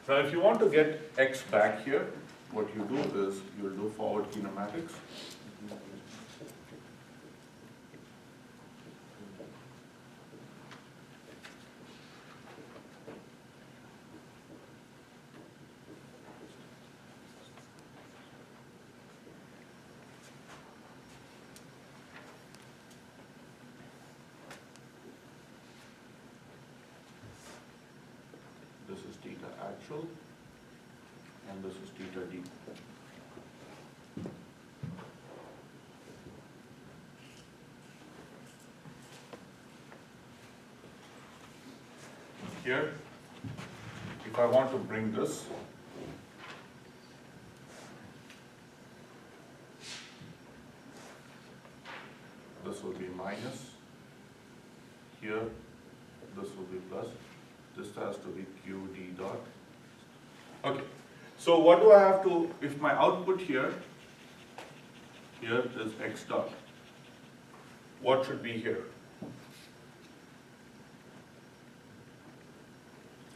Now if you want to get x back here, what you do is you'll do forward kinematics. This is theta actual, and this is theta d. Here, if I want to bring this, this will be minus, here, this will be plus, this has to be q d dot. Okay, so what do I have to, if my output here is x dot, what should be here?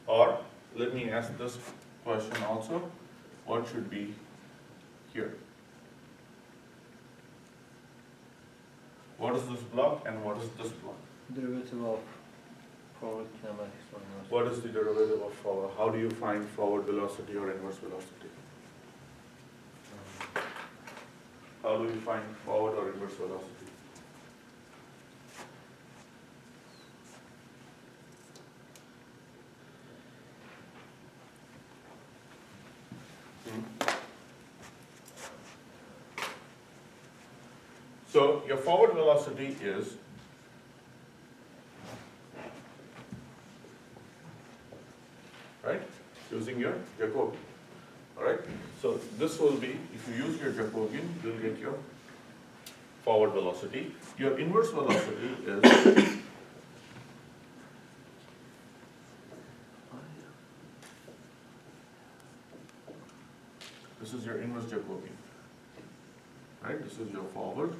Or, let me ask this question also, what should be here? What is this block and what is this block? Derivative of forward kinematics or inverse. What is the derivative of forward? How do you find forward velocity or inverse velocity? How do you find forward or inverse velocity? So your forward velocity is right, using your Jacobian. Alright? So this will be, if you use your Jacobian, you'll get your forward velocity. Your inverse velocity is this is your inverse Jacobian. Right? This is your forward.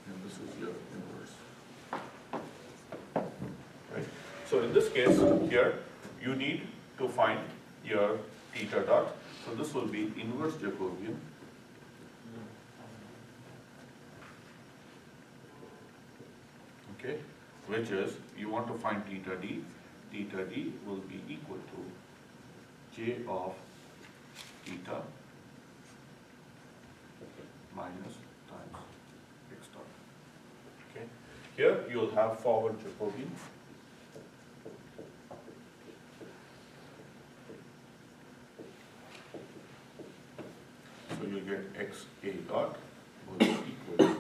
And this is your inverse. Right? So in this case, here, you need to find your theta dot. So this will be inverse Jacobian. Okay, which is, you want to find theta d. Theta d will be equal to j of theta minus times x dot. Okay, here you'll have forward Jacobian. So you'll get x a dot will be equal to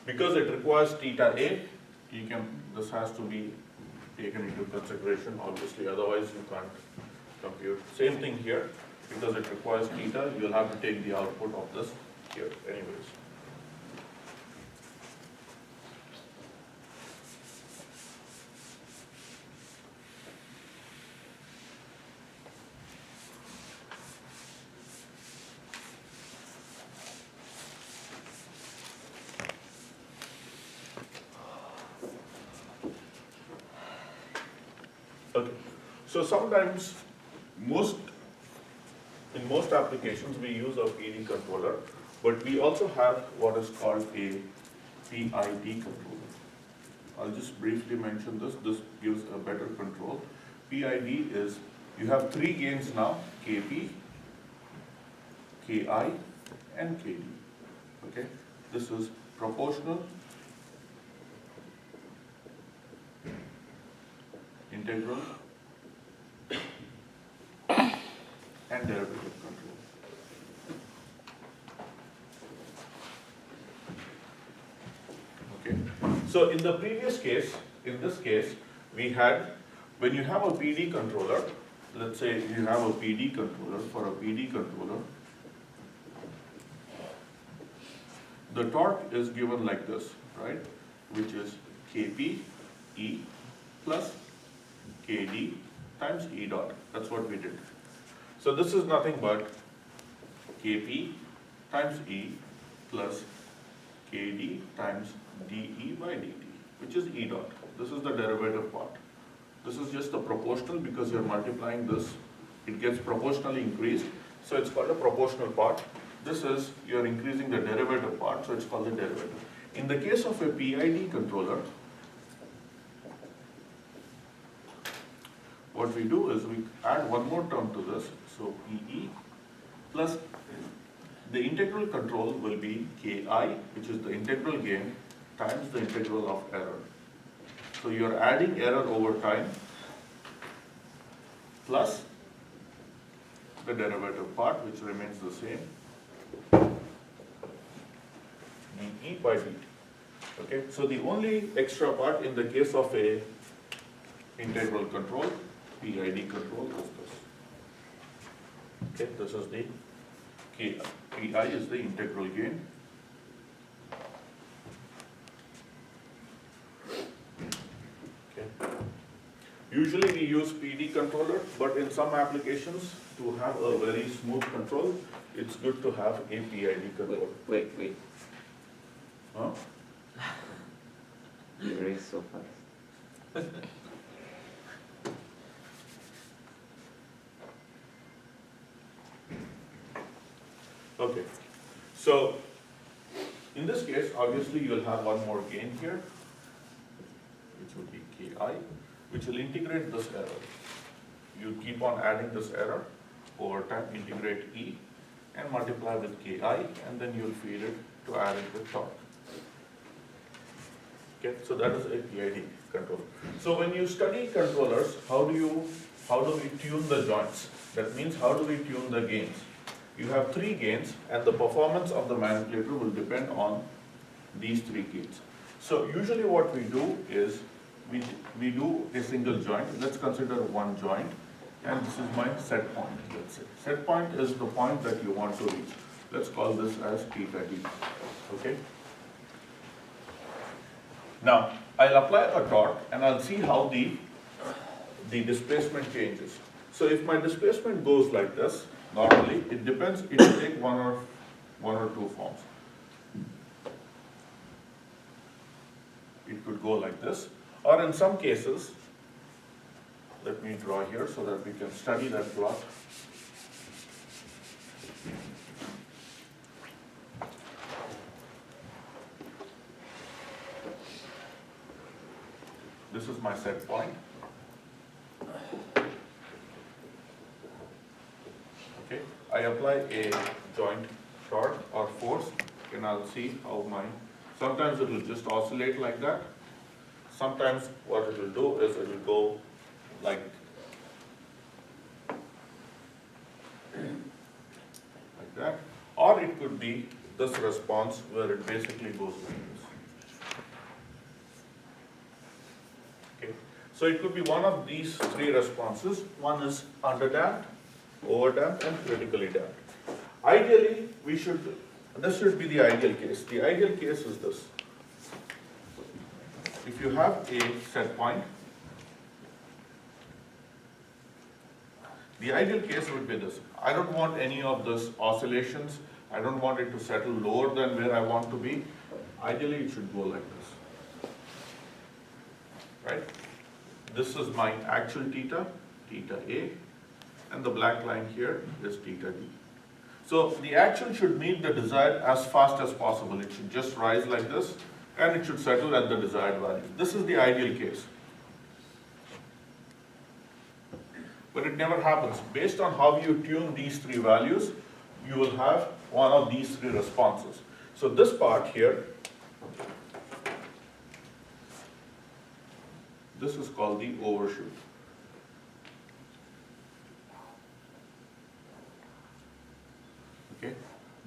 because it requires theta a, you can, this has to be taken into consideration, obviously, otherwise you can't compute. Same thing here, because it requires theta, you'll have to take the output of this here anyways. Okay, so sometimes in most applications we use a PD controller, but we also have what is called a PID controller. I'll just briefly mention this. This gives a better control. PID is, you have three gains now, KP, KI, and KD. Okay, this is proportional, integral, and derivative control. Okay, so in the previous case, in this case, we had, when you have a PD controller, let's say you have a PD controller, for a PD controller, the torque is given like this, right, which is Kp E plus Kd times E dot. That's what we did. So this is nothing but Kp times E plus KD times dE by dt, which is E dot. This is the derivative part. This is just the proportional because you're multiplying this, it gets proportionally increased, so it's called a proportional part. This is, you're increasing the derivative part, so it's called the derivative. In the case of a PID controller, what we do is we add one more term to this, so PE plus the integral control will be Ki, which is the integral gain, times the integral of error. So you're adding error over time plus the derivative part, which remains the same, dE by dt. Okay, so the only extra part in the case of a integral control, PID control, is this. Okay, this is the Ki. Pi is the integral gain. Okay. Usually we use PD controller, but in some applications, to have a very smooth control, it's good to have a PID controller. Wait. Huh? You erase so fast. Okay, so in this case, obviously you'll have one more gain here, which will be Ki, which will integrate this error. You keep on adding this error over time, integrate E and multiply with Ki, and then you'll feed it to add it with torque. Okay, so that is a PID controller. So when you study controllers, how do we tune the joints? That means how do we tune the gains? You have three gains, and the performance of the manipulator will depend on these three gains. So usually what we do is, we do a single joint. Let's consider one joint, and this is my set point, let's say. Set point is the point that you want to reach. Let's call this as theta d, okay? Now, I'll apply a torque, and I'll see how the displacement changes. So if my displacement goes like this, normally, it depends, it will take one or two forms. It could go like this, or in some cases, let me draw here so that we can study that plot. This is my set point. Okay, I apply a joint torque or force, and I'll see how sometimes it will just oscillate like that. Sometimes what it will do is it will go like that, or it could be this response where it basically goes like this. Okay, so it could be one of these three responses. One is underdamped, overdamped, and critically damped. Ideally, this should be the ideal case. The ideal case is this. If you have a set point, the ideal case would be this. I don't want any of this oscillations. I don't want it to settle lower than where I want to be. Ideally, it should go like this. Right? This is my actual theta, theta A, and the black line here is theta D. So the actual should meet the desired as fast as possible. It should just rise like this, and it should settle at the desired value. This is the ideal case. But it never happens. Based on how you tune these three values, you will have one of these three responses. So this part here, this is called the overshoot. Okay.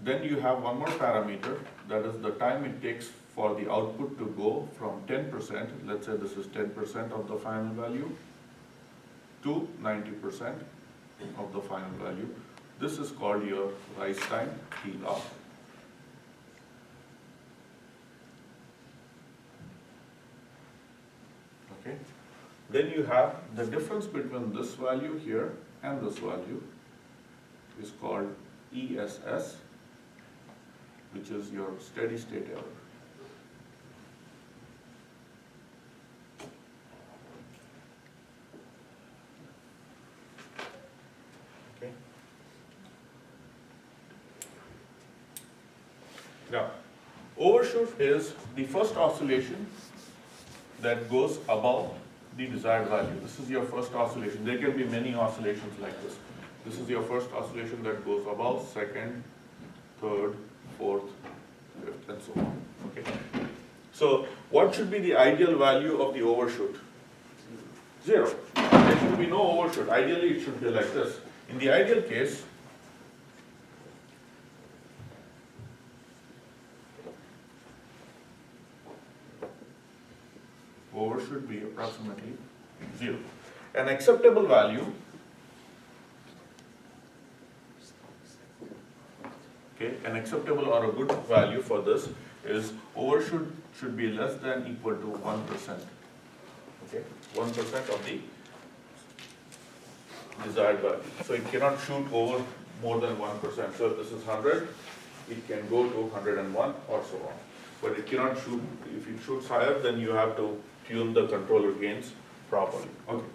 Then you have one more parameter, that is the time it takes for the output to go from 10%, let's say this is 10% of the final value, to 90% of the final value. This is called your rise time, TR. Okay. Then you have the difference between this value here and this value is called ESS, which is your steady state error. Okay. Now, overshoot is the first oscillation that goes above the desired value. This is your first oscillation. There can be many oscillations like this. This is your first oscillation that goes above, second, third, fourth, fifth, and so on. Okay. So, what should be the ideal value of the overshoot? 0. There should be no overshoot. Ideally, it should be like this. In the ideal case, over should be approximately 0. An acceptable value, okay, an acceptable or a good value for this is over should be less than equal to 1%. Okay, 1% of the desired value. So it cannot shoot over more than 1%. So if this is 100, it can go to 101 or so on. But it cannot shoot, if it shoots higher, then you have to tune the controller gains properly. Okay.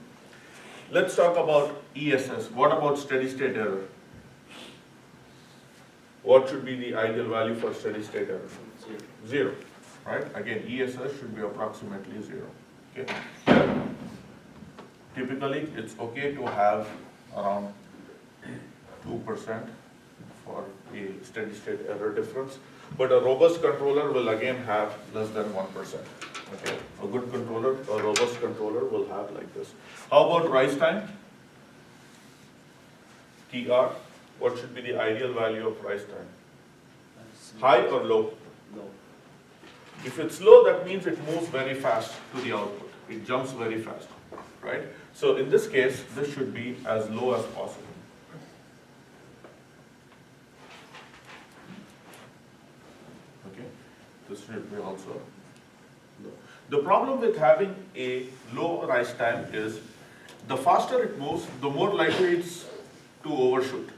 Let's talk about ESS. What about steady state error? What should be the ideal value for steady state error? 0. Right? Again, ESS should be approximately 0. Okay. Here, typically, it's okay to have around 2% for a steady state error difference. But a robust controller will again have less than 1%. Okay. A good controller, a robust controller will have like this. How about rise time? TR. What should be the ideal value of rise time? High or low? Low. If it's low, that means it moves very fast to the output. It jumps very fast, right? So in this case, this should be as low as possible. Okay, this should be also low. The problem with having a low rise time is the faster it moves, the more likely it's to overshoot.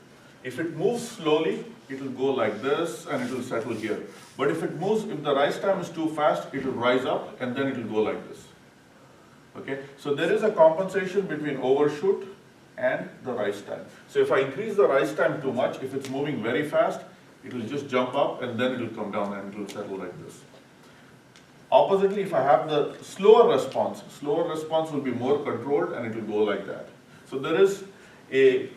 If it moves slowly, it will go like this and it will settle here. But if it moves, if the rise time is too fast, it will rise up and then it will go like this. Okay, so there is a compensation between overshoot and the rise time. So if I increase the rise time too much, if it's moving very fast, it will just jump up and then it will come down and it will settle like this. Oppositely, if I have the slower response will be more controlled and it will go like that. So there is a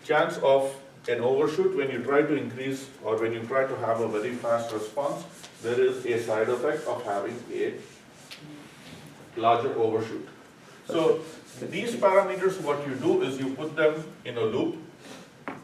chance of an overshoot when you try to increase or when you try to have a very fast response. There is a side effect of having a larger overshoot. So these parameters, what you do is you put them in a loop,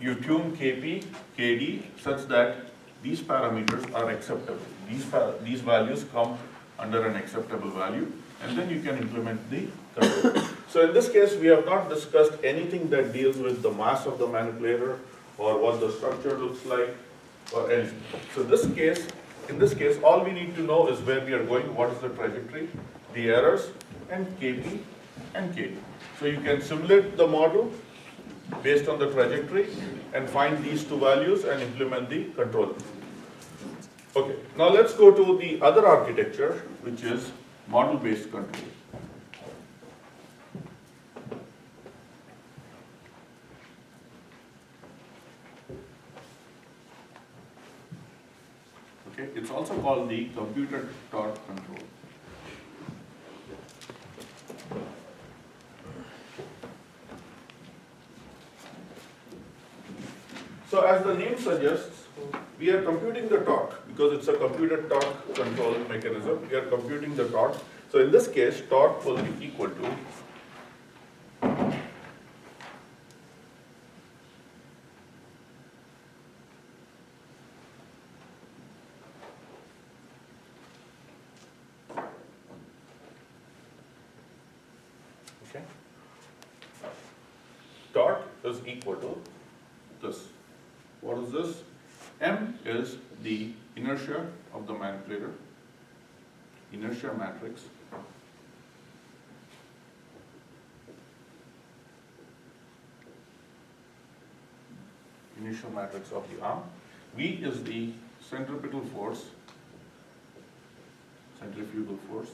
you tune Kp, Kd such that these parameters are acceptable. These values come under an acceptable value, and then you can implement the control. So in this case, we have not discussed anything that deals with the mass of the manipulator or what the structure looks like or anything. So in this case, all we need to know is where we are going, what is the trajectory, the errors, and Kp and Kd. So you can simulate the model based on the trajectory and find these two values and implement the controller. Okay, now let's go to the other architecture, which is model-based control. Okay, it's also called the computed torque control. So as the name suggests, we are computing the torque because it's a computed torque control mechanism. We are computing the torque. So in this case, torque will be equal to torque is equal to this. What is this? M is the inertia of the manipulator, inertia matrix. Inertia matrix of the arm. V is the centripetal force, centrifugal force,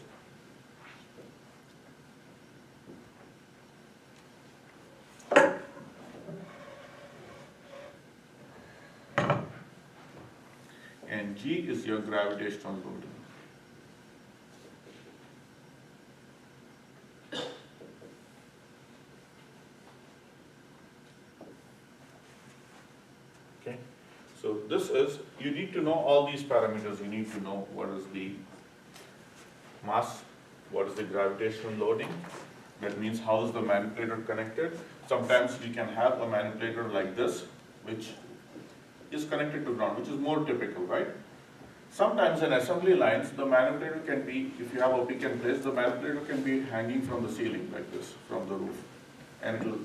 and G is your gravitational loading. Okay, so this is, you need to know all these parameters. You need to know what is the mass, what is the gravitational loading, that means how is the manipulator connected. Sometimes we can have a manipulator like this, which is connected to ground, which is more typical, right? Sometimes in assembly lines, the manipulator can be, if you have a pick and place, the manipulator can be hanging from the ceiling like this, from the roof. And it will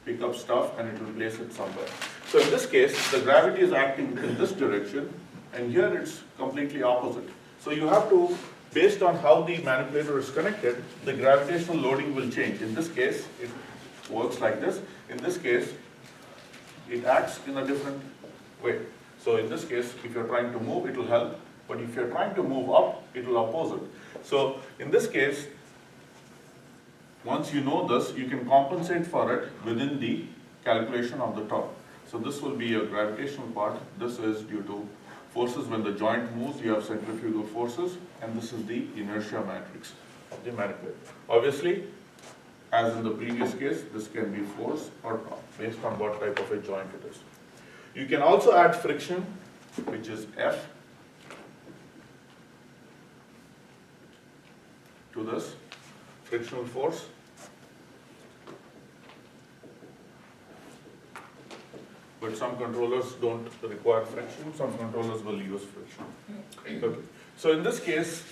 pick up stuff and it will place it somewhere. So in this case, the gravity is acting in this direction, and here it's completely opposite. So you have to, based on how the manipulator is connected, the gravitational loading will change. In this case, it works like this. In this case, it acts in a different way. So in this case, if you're trying to move, it will help. But if you're trying to move up, it will oppose it. So in this case, once you know this, you can compensate for it within the calculation of the torque. So this will be a gravitational part. This is due to forces when the joint moves, you have centrifugal forces, and this is the inertia matrix of the manipulator. Obviously, as in the previous case, this can be force or torque based on what type of a joint it is. You can also add friction, which is F, to this frictional force. But some controllers don't require friction, some controllers will use friction. Okay. So in this case,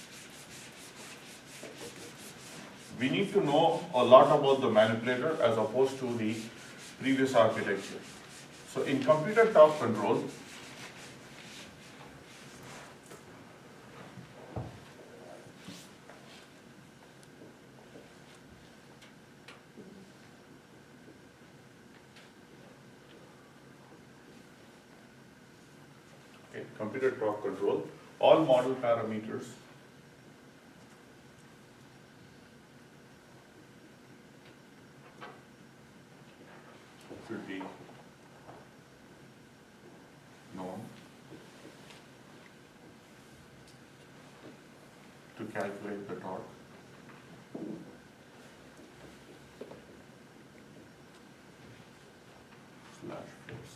we need to know a lot about the manipulator as opposed to the previous architecture. So in computer torque control, computer torque control, all model parameters should be known to calculate the torque. Slash force.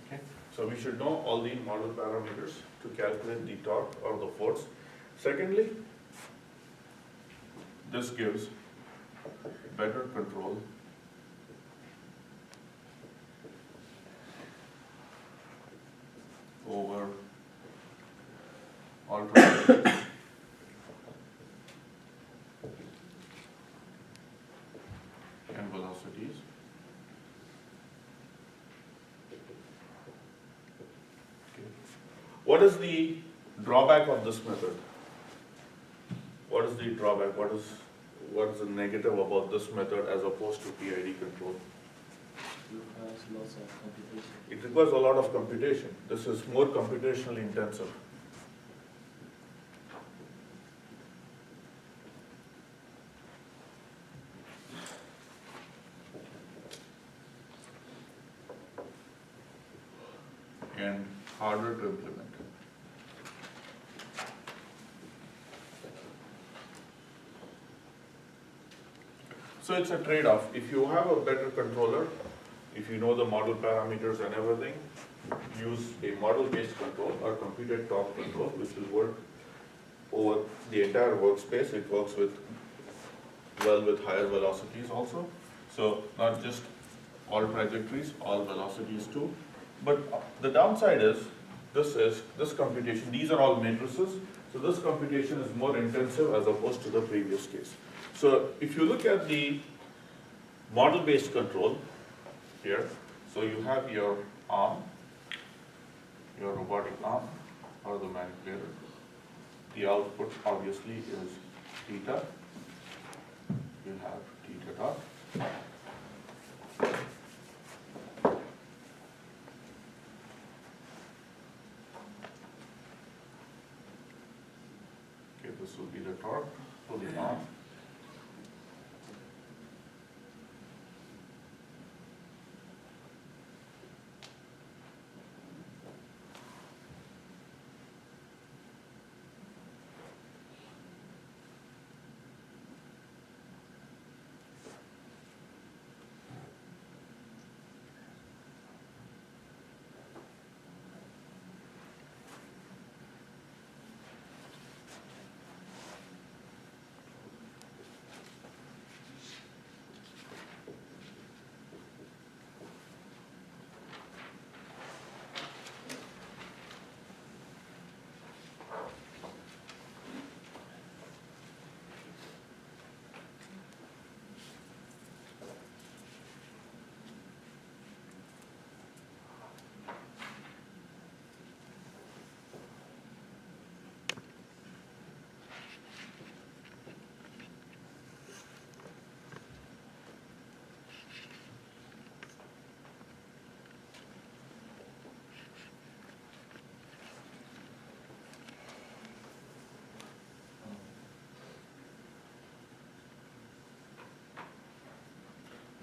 Okay, so we should know all the model parameters to calculate the torque or the force. Secondly, this gives better control over alternate and velocities. Okay. What is the drawback of this method? What is the drawback? What is the negative about this method as opposed to PID control? Requires lots of computation. It requires a lot of computation. This is more computationally intensive. And harder to implement. So it's a trade-off. If you have a better controller, if you know the model parameters and everything, use a model-based control or computed torque control, which will work over the entire workspace. It works well with higher velocities also. So not just all trajectories, all velocities too. But the downside is this computation, these are all matrices, so this computation is more intensive as opposed to the previous case. So if you look at the model-based control here, so you have your arm, your robotic arm, or the manipulator. The output obviously is theta. You have theta dot. This will be the torque pulling on.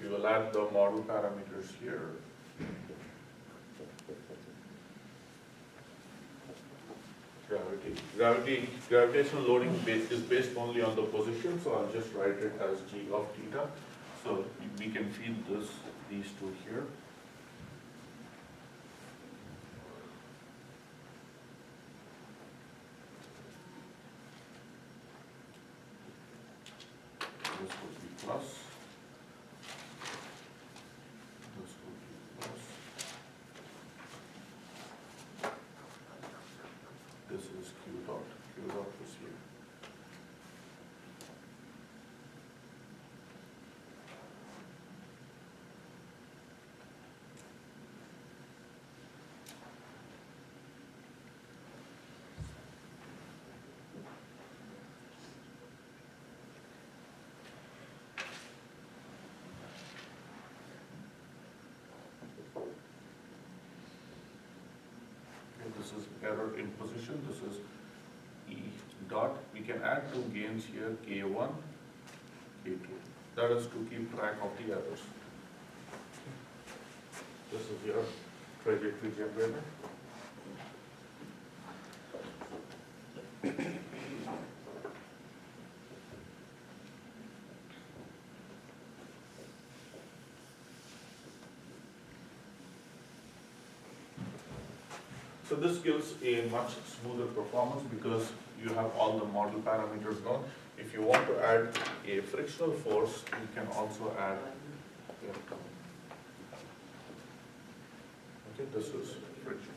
We will add the model parameters here. Gravitational loading is based only on the position, so I'll just write it as g of theta. So we can feed these two here. This will be plus. This will be plus. This is Q dot. Q dot is here. This is error in position, this is E dot. We can add two gains here, K1, K2. That is to keep track of the errors. This is your trajectory generator. So this gives a much smoother performance because you have all the model parameters known. If you want to add a frictional force, you can also add here. Okay, this is friction.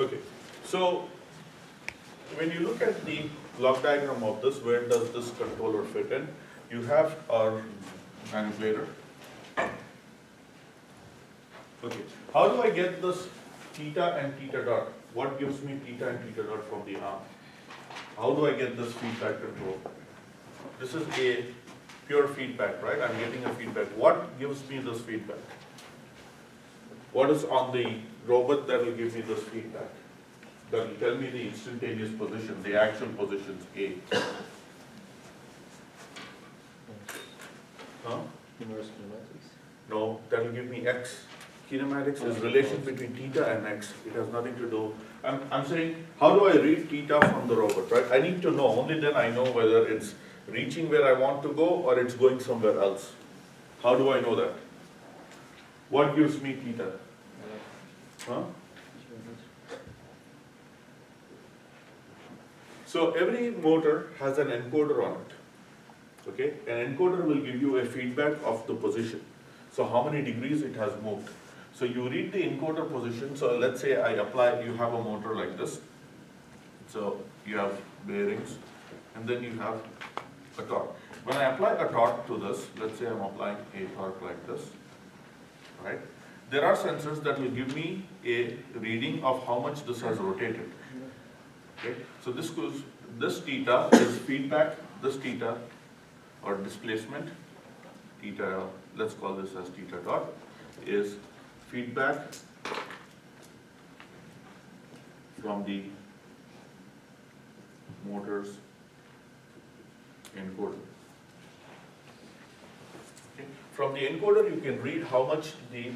Okay, so when you look at the block diagram of this, where does this controller fit in? You have our manipulator. Okay, how do I get this theta and theta dot? What gives me theta and theta dot from the arm? How do I get this feedback control? This is a pure feedback, right? I'm getting a feedback. What gives me this feedback? What is on the robot that will give me this feedback? That will tell me the instantaneous position, the actual positions A. Huh? Inverse kinematics. No, that will give me X. Kinematics is relation between theta and X. It has nothing to do. I'm saying, how do I read theta from the robot, right? I need to know, only then I know whether it's reaching where I want to go or it's going somewhere else. How do I know that? What gives me theta? Huh? So every motor has an encoder on it. Okay, an encoder will give you a feedback of the position. So how many degrees it has moved. So you read the encoder position. So let's say I apply, you have a motor like this. So you have bearings, and then you have a torque. When I apply a torque to this, let's say I'm applying a torque like this, right? There are sensors that will give me a reading of how much this has rotated. Okay, so this theta is feedback, this theta or displacement, theta, let's call this as theta dot, is feedback from the motor's encoder. Okay. From the encoder, you can read how much the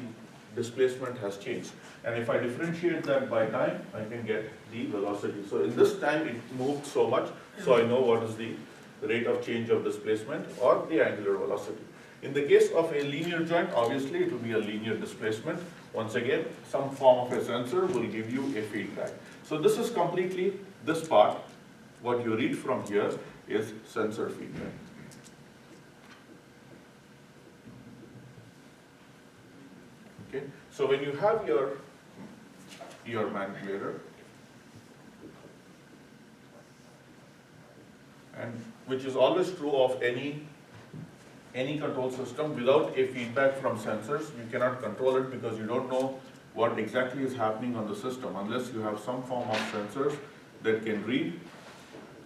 displacement has changed. And if I differentiate that by time, I can get the velocity. So in this time, it moved so much, so I know what is the rate of change of displacement or the angular velocity. In the case of a linear joint, obviously it will be a linear displacement. Once again, some form of a sensor will give you a feedback. So this is completely, this part, what you read from here is sensor feedback. Okay, so when you have your manipulator, and which is always true of any control system, without a feedback from sensors, you cannot control it because you don't know what exactly is happening on the system unless you have some form of sensors that can read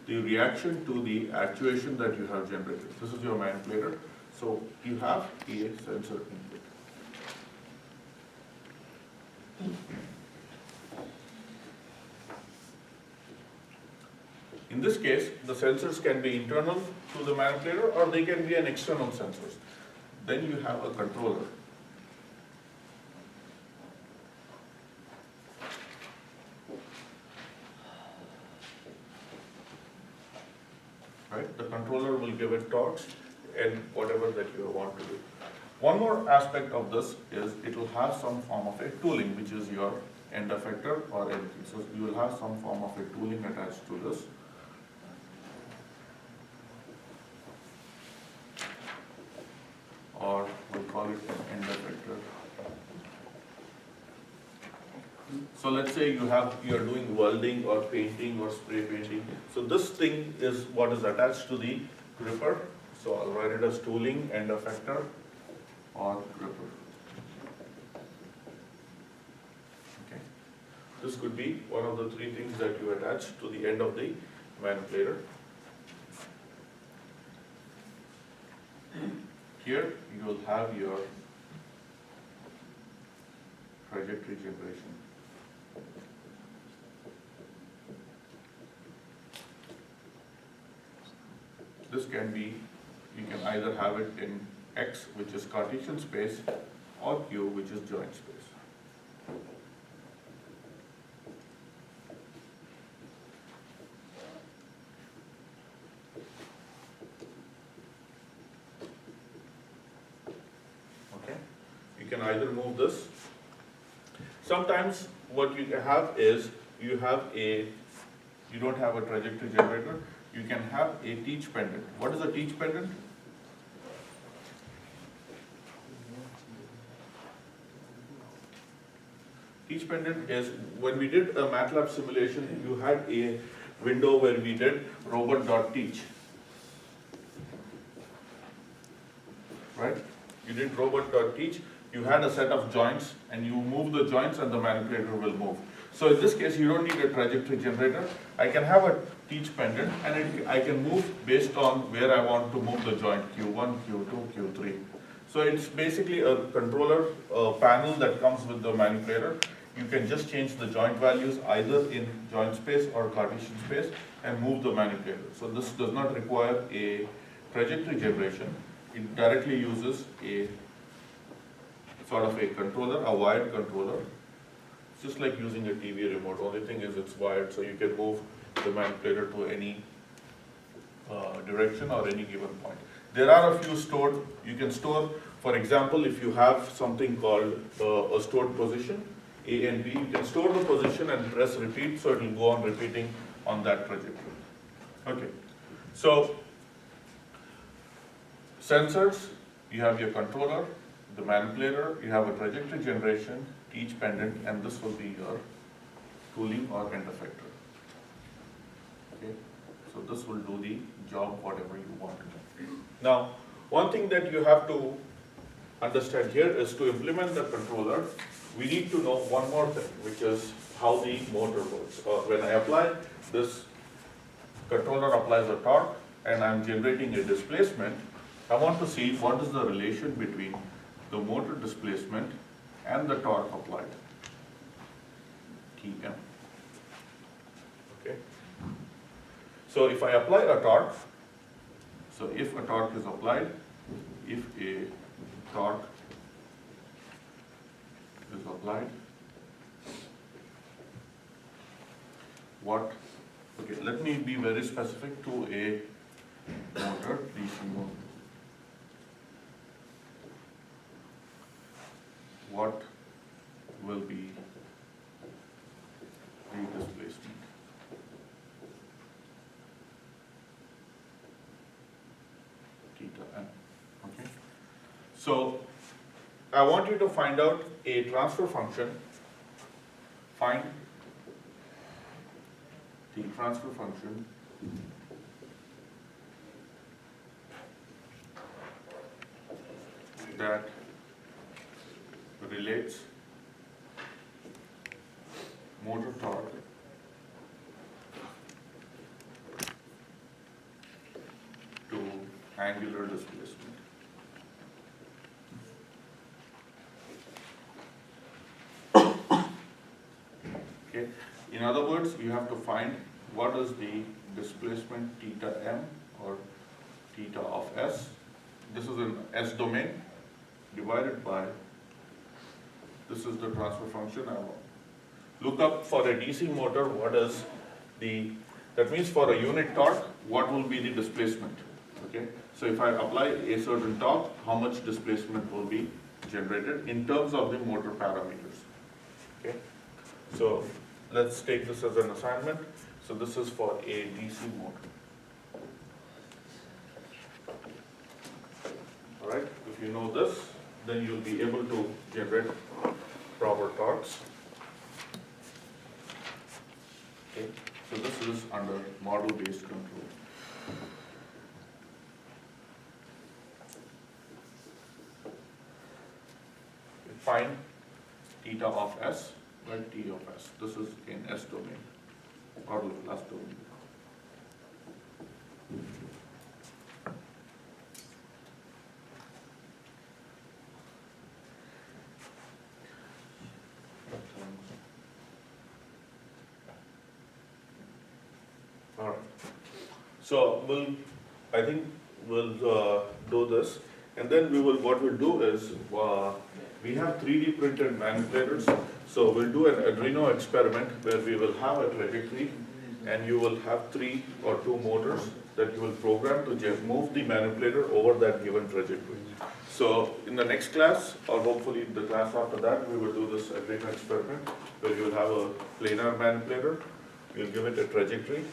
the reaction to the actuation that you have generated. This is your manipulator. So you have a sensor input. In this case, the sensors can be internal to the manipulator or they can be an external sensors. Then you have a controller. Right? The controller will give it torques and whatever that you want to do. One more aspect of this is it will have some form of a tooling, which is your end effector or anything. So you will have some form of a tooling attached to this. Or we'll call it an end effector. So let's say you are doing welding or painting or spray painting. So this thing is what is attached to the gripper. So I'll write it as tooling, end effector, or gripper. Okay. This could be one of the three things that you attach to the end of the manipulator. Here you will have your trajectory generation. This can be, you can either have it in X, which is Cartesian space, or Q, which is joint space. Okay, you can either move this. Sometimes what you have is, you don't have a trajectory generator, you can have a teach pendant. What is a teach pendant? Teach pendant is, when we did a MATLAB simulation, you had a window where we did robot.teach. Right? You did robot.teach, you had a set of joints, and you move the joints and the manipulator will move. So in this case, you don't need a trajectory generator. I can have a teach pendant, and I can move based on where I want to move the joint, Q1, Q2, Q3. So it's basically a controller panel that comes with the manipulator. You can just change the joint values either in joint space or Cartesian space and move the manipulator. So this does not require a trajectory generation. It directly uses a sort of a controller, a wired controller. It's just like using a TV remote. Only thing is it's wired, so you can move the manipulator to any direction or any given point. There are a few stored, you can store, for example, if you have something called a stored position, A and B, you can store the position and press repeat, so it will go on repeating on that trajectory. Okay, so sensors, you have your controller, the manipulator, you have a trajectory generation, teach pendant, and this will be your tooling or end effector. Okay, so this will do the job whatever you want. Now, one thing that you have to understand here is to implement the controller, we need to know one more thing, which is how the motor works. When I apply this, controller applies a torque and I'm generating a displacement, I want to see what is the relation between the motor displacement and the torque applied, Tm. Okay. So if I apply a torque, so if a torque is applied, if a torque is applied, what, okay, let me be very specific to a motor, DC motor. What will be the displacement? Theta m. Okay. So I want you to find out a transfer function. Find the transfer function that relates motor torque to angular displacement. Okay. In other words, you have to find what is the displacement theta m or theta of s. This is an s domain divided by, this is the transfer function. I will look up for a DC motor what is the, that means for a unit torque, what will be the displacement. Okay. So if I apply a certain torque, how much displacement will be generated in terms of the motor parameters. Okay. So let's take this as an assignment. So this is for a DC motor. All right. If you know this, then you'll be able to generate proper torques. Okay. So this is under model-based control. Find theta of s, right? T of s. This is in s domain, model class domain. All right. So I think we'll do this, and then what we'll do is we have 3D printed manipulators. So we'll do an Arduino experiment where we will have a trajectory, and you will have 3 or 2 motors that you will program to just move the manipulator over that given trajectory. So in the next class, or hopefully the class after that, we will do this Arduino experiment where you will have a planar manipulator. We'll give it a trajectory,